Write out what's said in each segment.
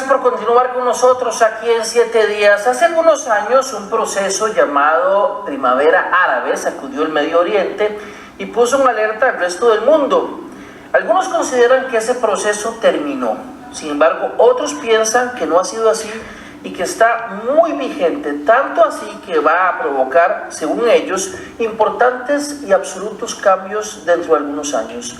por continuar con nosotros aquí en 7 días. Hace algunos años un proceso llamado Primavera Árabe sacudió el Medio Oriente y puso en alerta al resto del mundo. Algunos consideran que ese proceso terminó. Sin embargo, otros piensan que no ha sido así y que está muy vigente, tanto así que va a provocar, según ellos, importantes y absolutos cambios dentro de algunos años.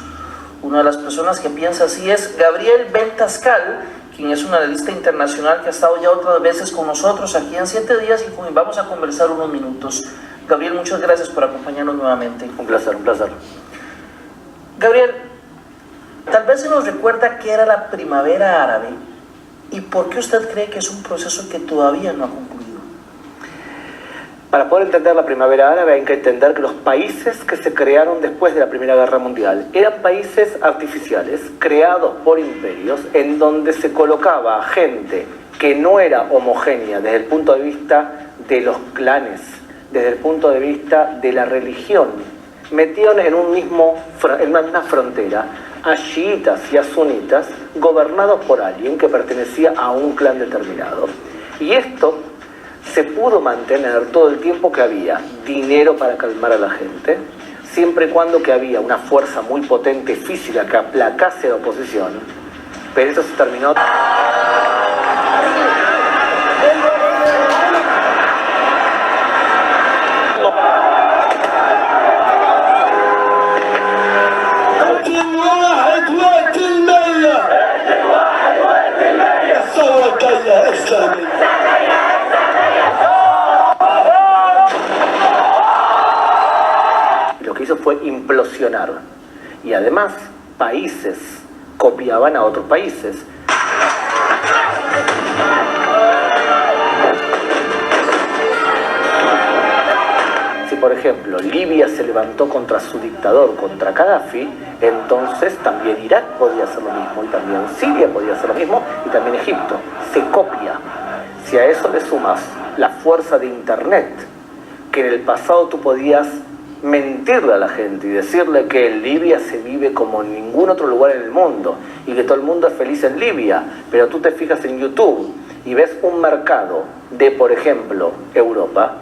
Una de las personas que piensa así es Gabriel Bentascal, quien es un analista internacional que ha estado ya otras veces con nosotros aquí en 7 días y con quien vamos a conversar unos minutos. Gabriel, muchas gracias por acompañarnos nuevamente. Un placer, un placer. Gabriel, tal vez se nos recuerda qué era la Primavera Árabe y por qué usted cree que es un proceso que todavía no ha concluido. Para poder entender la Primavera Árabe hay que entender que los países que se crearon después de la Primera Guerra Mundial eran países artificiales, creados por imperios, en donde se colocaba a gente que no era homogénea desde el punto de vista de los clanes, desde el punto de vista de la religión, metidos en una misma frontera, a chiitas y a sunitas, gobernados por alguien que pertenecía a un clan determinado. Y esto se pudo mantener todo el tiempo que había dinero para calmar a la gente, siempre y cuando que había una fuerza muy potente física que aplacase a la oposición, pero eso se terminó. Lo que hizo fue implosionar y además países copiaban a otros países. Si por ejemplo Libia se levantó contra su dictador, contra Gaddafi, entonces también Irak podía hacer lo mismo, y también Siria podía hacer lo mismo, y también Egipto. Se copia. Si a eso le sumas la fuerza de Internet, que en el pasado tú podías mentirle a la gente y decirle que en Libia se vive como en ningún otro lugar en el mundo y que todo el mundo es feliz en Libia, pero tú te fijas en YouTube y ves un mercado de, por ejemplo, Europa,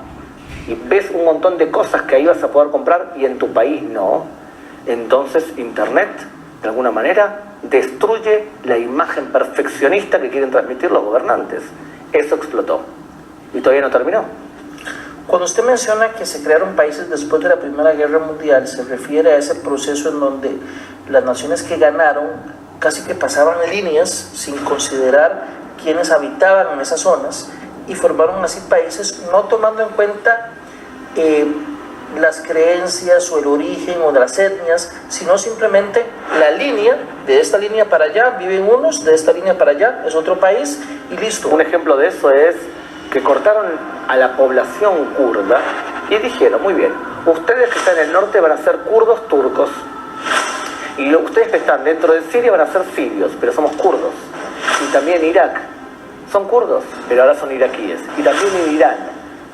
y ves un montón de cosas que ahí vas a poder comprar y en tu país no, entonces Internet, de alguna manera, destruye la imagen perfeccionista que quieren transmitir los gobernantes. Eso explotó y todavía no terminó. Cuando usted menciona que se crearon países después de la Primera Guerra Mundial, se refiere a ese proceso en donde las naciones que ganaron casi que pasaban líneas sin considerar quienes habitaban en esas zonas y formaron así países no tomando en cuenta las creencias o el origen o de las etnias, sino simplemente la línea, de esta línea para allá viven unos, de esta línea para allá es otro país y listo. Un ejemplo de eso es que cortaron a la población kurda y dijeron, muy bien, ustedes que están en el norte van a ser kurdos turcos y ustedes que están dentro de Siria van a ser sirios, pero somos kurdos. Y también Irak, son kurdos, pero ahora son iraquíes. Y también en Irán,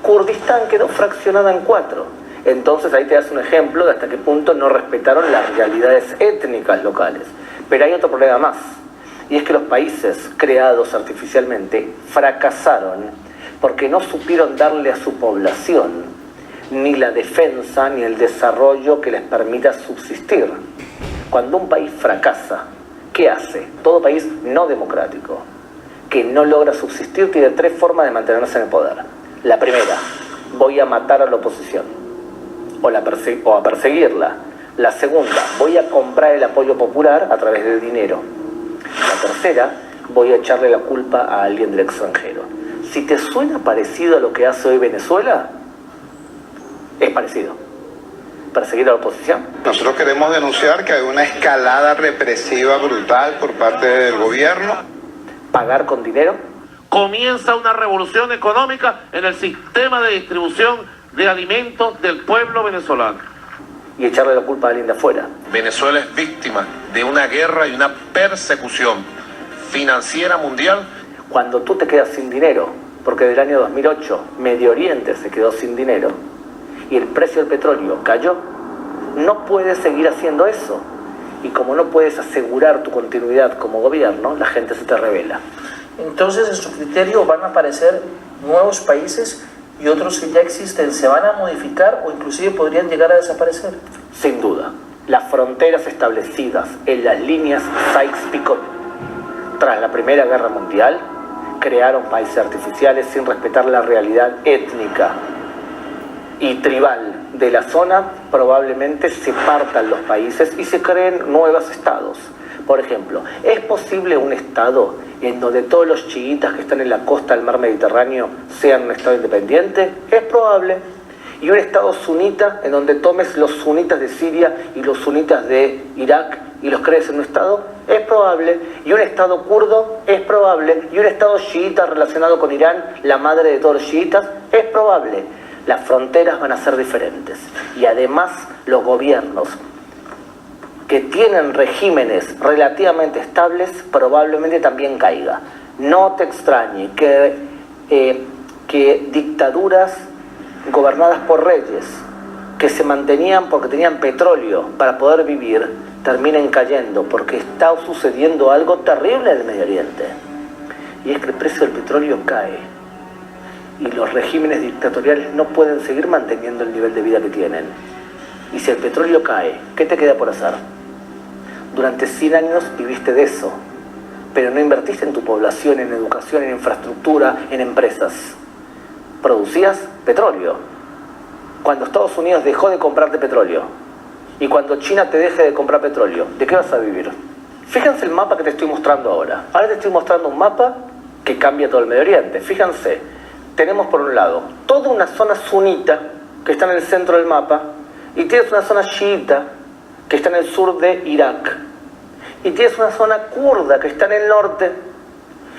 Kurdistán quedó fraccionada en 4. Entonces ahí te das un ejemplo de hasta qué punto no respetaron las realidades étnicas locales. Pero hay otro problema más, y es que los países creados artificialmente fracasaron porque no supieron darle a su población ni la defensa ni el desarrollo que les permita subsistir. Cuando un país fracasa, ¿qué hace? Todo país no democrático que no logra subsistir tiene 3 formas de mantenerse en el poder. La primera, voy a matar a la oposición o a perseguirla. La segunda, voy a comprar el apoyo popular a través del dinero. La tercera, voy a echarle la culpa a alguien del extranjero. Si te suena parecido a lo que hace hoy Venezuela, es parecido. Perseguir a la oposición. Nosotros queremos denunciar que hay una escalada represiva brutal por parte del gobierno. Pagar con dinero. Comienza una revolución económica en el sistema de distribución de alimentos del pueblo venezolano. Y echarle la culpa a alguien de afuera. Venezuela es víctima de una guerra y una persecución financiera mundial. Cuando tú te quedas sin dinero, porque del año 2008 Medio Oriente se quedó sin dinero y el precio del petróleo cayó, no puedes seguir haciendo eso. Y como no puedes asegurar tu continuidad como gobierno, la gente se te rebela. Entonces, en su criterio, van a aparecer nuevos países y otros que ya existen se van a modificar o inclusive podrían llegar a desaparecer. Sin duda, las fronteras establecidas en las líneas Sykes-Picot tras la Primera Guerra Mundial crearon países artificiales sin respetar la realidad étnica y tribal de la zona. Probablemente se partan los países y se creen nuevos estados. Por ejemplo, ¿es posible un estado en donde todos los chiitas que están en la costa del mar Mediterráneo sean un estado independiente? Es probable. ¿Y un estado sunita en donde tomes los sunitas de Siria y los sunitas de Irak y los crees en un estado? Es probable. ¿Y un estado kurdo? Es probable. ¿Y un estado chiita relacionado con Irán, la madre de todos los chiitas? Es probable. Las fronteras van a ser diferentes. Y además los gobiernos que tienen regímenes relativamente estables probablemente también caiga. No te extrañe que dictaduras gobernadas por reyes que se mantenían porque tenían petróleo para poder vivir terminen cayendo, porque está sucediendo algo terrible en el Medio Oriente, y es que el precio del petróleo cae y los regímenes dictatoriales no pueden seguir manteniendo el nivel de vida que tienen. Y si el petróleo cae, ¿qué te queda por hacer? Durante 100 años viviste de eso, pero no invertiste en tu población, en educación, en infraestructura, en empresas. Producías petróleo. Cuando Estados Unidos dejó de comprarte petróleo y cuando China te deje de comprar petróleo, ¿de qué vas a vivir? Fíjense el mapa que te estoy mostrando ahora. Ahora te estoy mostrando un mapa que cambia todo el Medio Oriente. Fíjense, tenemos por un lado toda una zona sunita que está en el centro del mapa y tienes una zona chiita que está en el sur de Irak. Y tienes una zona kurda que está en el norte.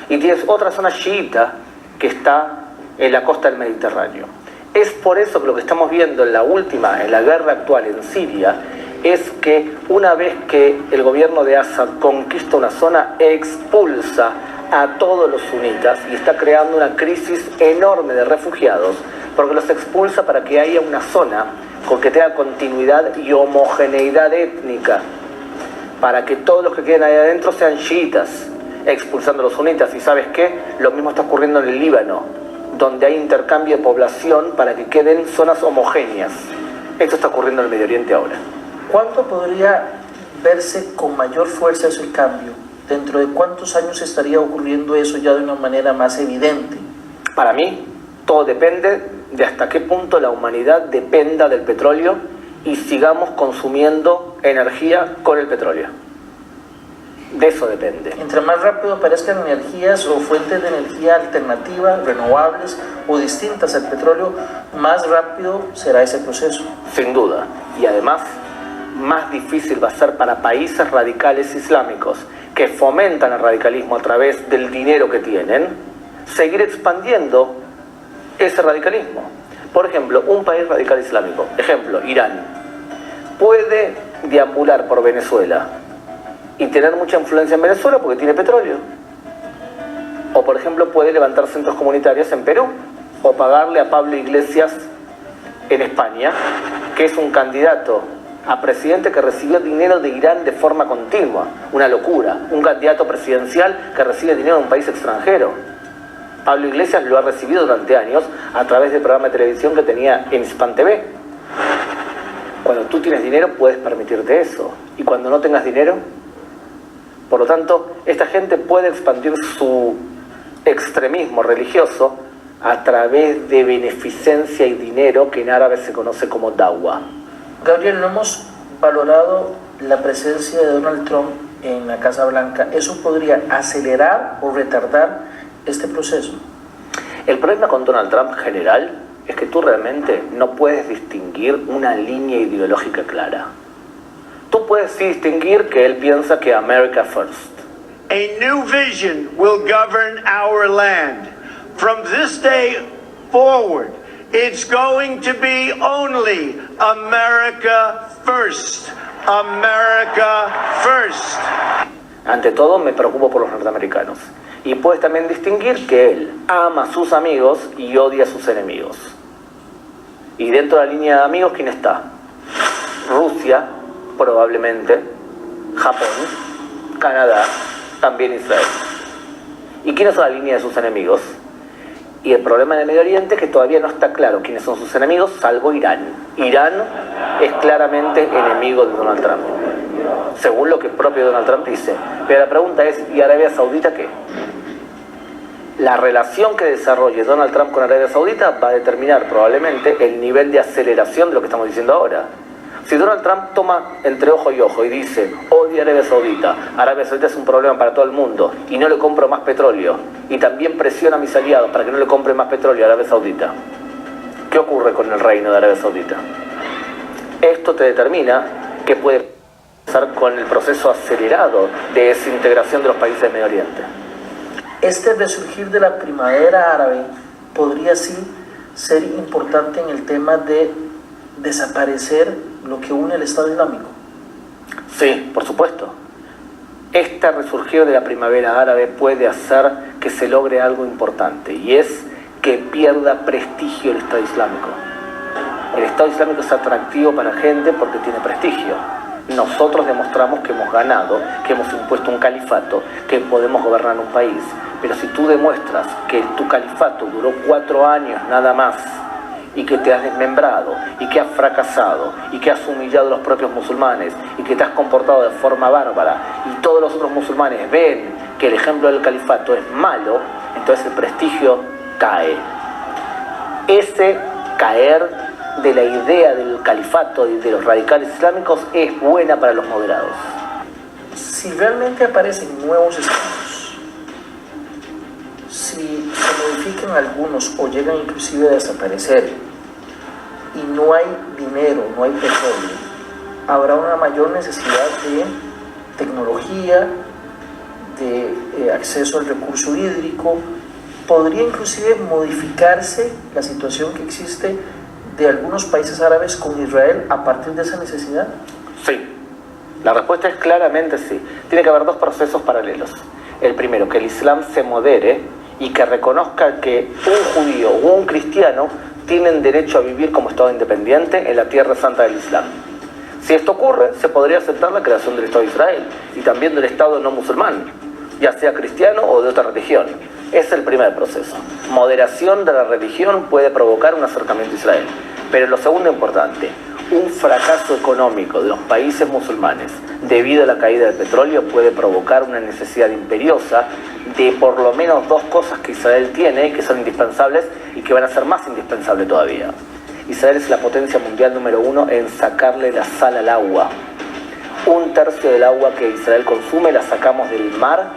Y tienes otra zona chiita que está en la costa del Mediterráneo. Es por eso que lo que estamos viendo en la guerra actual en Siria, es que una vez que el gobierno de Assad conquista una zona, expulsa a todos los sunitas y está creando una crisis enorme de refugiados, porque los expulsa para que haya una zona con que tenga continuidad y homogeneidad étnica, para que todos los que queden ahí adentro sean chiitas, expulsando a los sunitas. Y ¿sabes qué? Lo mismo está ocurriendo en el Líbano, donde hay intercambio de población para que queden zonas homogéneas. Esto está ocurriendo en el Medio Oriente ahora. ¿Cuándo podría verse con mayor fuerza ese cambio? ¿Dentro de cuántos años estaría ocurriendo eso ya de una manera más evidente? Para mí, todo depende de hasta qué punto la humanidad dependa del petróleo y sigamos consumiendo energía con el petróleo. De eso depende. Entre más rápido aparezcan energías o fuentes de energía alternativas, renovables o distintas al petróleo, más rápido será ese proceso. Sin duda. Y además, más difícil va a ser para países radicales islámicos que fomentan el radicalismo a través del dinero que tienen, seguir expandiendo ese radicalismo. Por ejemplo, un país radical islámico, ejemplo, Irán, puede deambular por Venezuela y tener mucha influencia en Venezuela porque tiene petróleo. O por ejemplo puede levantar centros comunitarios en Perú, o pagarle a Pablo Iglesias en España, que es un candidato a presidente que recibió dinero de Irán de forma continua. Una locura. Un candidato presidencial que recibe dinero de un país extranjero. Pablo Iglesias lo ha recibido durante años a través del programa de televisión que tenía en Hispan TV. Cuando tú tienes dinero puedes permitirte eso. Y cuando no tengas dinero, por lo tanto, esta gente puede expandir su extremismo religioso a través de beneficencia y dinero que en árabe se conoce como dawa. Gabriel, no hemos valorado la presencia de Donald Trump en la Casa Blanca. ¿Eso podría acelerar o retardar este proceso? El problema con Donald Trump general es que tú realmente no puedes distinguir una línea ideológica clara. Tú puedes distinguir que él piensa que America first. A new vision will govern our land. From this day forward, it's going to be only America first. America first. Ante todo, me preocupo por los norteamericanos. Y puedes también distinguir que él ama a sus amigos y odia a sus enemigos. Y dentro de la línea de amigos, ¿quién está? Rusia, probablemente, Japón, Canadá, también Israel. ¿Y quiénes son la línea de sus enemigos? Y el problema en el Medio Oriente es que todavía no está claro quiénes son sus enemigos, salvo Irán. Irán es claramente enemigo de Donald Trump, según lo que el propio Donald Trump dice. Pero la pregunta es, ¿y Arabia Saudita qué? La relación que desarrolle Donald Trump con Arabia Saudita va a determinar probablemente el nivel de aceleración de lo que estamos diciendo ahora. Si Donald Trump toma entre ojo y ojo y dice, odio a Arabia Saudita es un problema para todo el mundo y no le compro más petróleo, y también presiona a mis aliados para que no le compren más petróleo a Arabia Saudita, ¿qué ocurre con el reino de Arabia Saudita? Esto te determina qué puede pasar con el proceso acelerado de desintegración de los países del Medio Oriente. Este resurgir de la primavera árabe podría sí ser importante en el tema de desaparecer lo que une el Estado Islámico. Sí, por supuesto. Este resurgir de la primavera árabe puede hacer que se logre algo importante, y es que pierda prestigio el Estado Islámico. El Estado Islámico es atractivo para gente porque tiene prestigio. Nosotros demostramos que hemos ganado, que hemos impuesto un califato, que podemos gobernar un país. Pero si tú demuestras que tu califato duró 4 años nada más, y que te has desmembrado, y que has fracasado, y que has humillado a los propios musulmanes, y que te has comportado de forma bárbara, y todos los otros musulmanes ven que el ejemplo del califato es malo, entonces el prestigio cae. Ese caer de la idea del califato y de los radicales islámicos es buena para los moderados. Si realmente aparecen nuevos estados, si se modifican algunos o llegan inclusive a desaparecer y no hay dinero, no hay petróleo, habrá una mayor necesidad de tecnología, de acceso al recurso hídrico. Podría inclusive modificarse la situación que existe de algunos países árabes con Israel a partir de esa necesidad. Sí, la respuesta es claramente sí. Tiene que haber 2 procesos paralelos. El primero, que el Islam se modere y que reconozca que un judío o un cristiano tienen derecho a vivir como Estado independiente en la tierra santa del Islam. Si esto ocurre, se podría aceptar la creación del Estado de Israel y también del Estado no musulmán, ya sea cristiano o de otra religión. Es el primer proceso. Moderación de la religión puede provocar un acercamiento a Israel. Pero lo segundo importante, un fracaso económico de los países musulmanes debido a la caída del petróleo puede provocar una necesidad imperiosa de por lo menos 2 cosas que Israel tiene, que son indispensables y que van a ser más indispensables todavía. Israel es la potencia mundial número 1 en sacarle la sal al agua. 1/3 del agua que Israel consume la sacamos del mar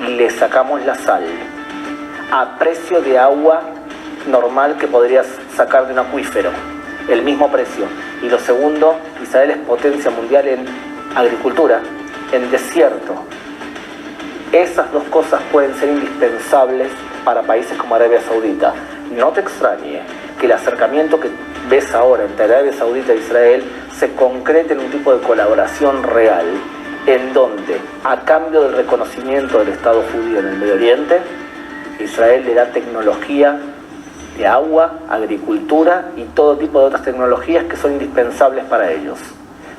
y le sacamos la sal a precio de agua normal que podrías sacar de un acuífero, el mismo precio. Y lo segundo, Israel es potencia mundial en agricultura, en desierto. Esas 2 cosas pueden ser indispensables para países como Arabia Saudita. No te extrañe que el acercamiento que ves ahora entre Arabia Saudita e Israel se concrete en un tipo de colaboración real, en donde, a cambio del reconocimiento del Estado judío en el Medio Oriente, Israel le da tecnología de agua, agricultura y todo tipo de otras tecnologías que son indispensables para ellos.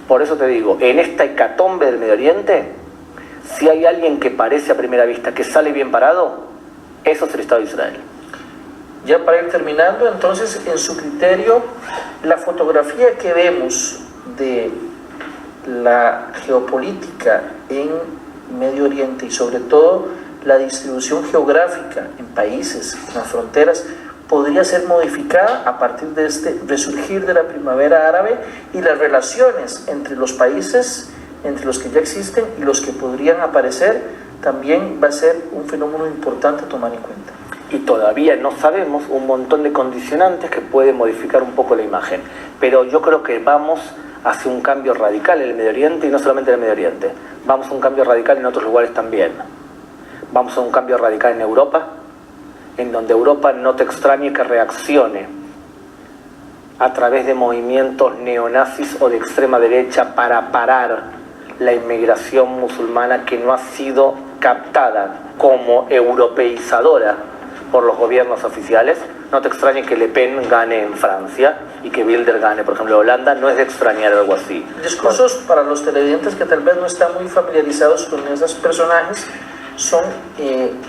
Por eso te digo, en esta hecatombe del Medio Oriente, si hay alguien que parece a primera vista que sale bien parado, eso es el Estado de Israel. Ya para ir terminando, entonces, en su criterio, la fotografía que vemos de la geopolítica en Medio Oriente y sobre todo la distribución geográfica en países, en las fronteras, podría ser modificada a partir de este resurgir de la primavera árabe y las relaciones entre los países, entre los que ya existen y los que podrían aparecer, también va a ser un fenómeno importante a tomar en cuenta. Y todavía no sabemos un montón de condicionantes que pueden modificar un poco la imagen, pero yo creo que vamos hacia un cambio radical en el Medio Oriente, y no solamente en el Medio Oriente, vamos a un cambio radical en otros lugares también. Vamos a un cambio radical en Europa, en donde Europa no te extrañe que reaccione a través de movimientos neonazis o de extrema derecha para parar la inmigración musulmana que no ha sido captada como europeizadora por los gobiernos oficiales. No te extrañe que Le Pen gane en Francia y que Wilders gane, por ejemplo, en Holanda. No es de extrañar algo así. Discursos para los televidentes que tal vez no están muy familiarizados con esos personajes. son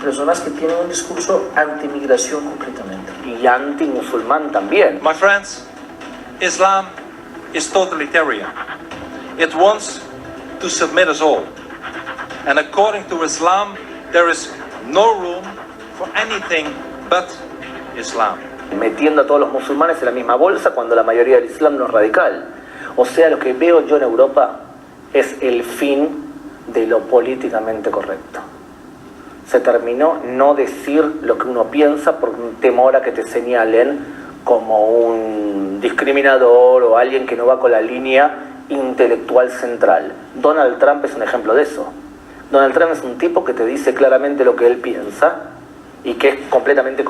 personas que tienen un discurso antimigración completamente. Y anti-musulmán también. My friends, Islam is totalitarian. It wants to submit us all. And according to Islam, there is no room for anything but Islam. Metiendo a todos los musulmanes en la misma bolsa cuando la mayoría del Islam no es radical. O sea, lo que veo yo en Europa es el fin de lo políticamente correcto. Se terminó no decir lo que uno piensa por temor a que te señalen como un discriminador o alguien que no va con la línea intelectual central. Donald Trump es un ejemplo de eso. Donald Trump es un tipo que te dice claramente lo que él piensa y que es completamente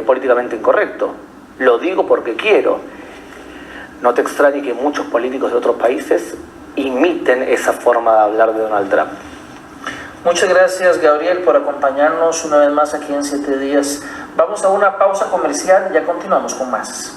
políticamente incorrecto. Lo digo porque quiero. No te extrañe que muchos políticos de otros países imiten esa forma de hablar de Donald Trump. Muchas gracias, Gabriel, por acompañarnos una vez más aquí en 7 días. Vamos a una pausa comercial y ya continuamos con más.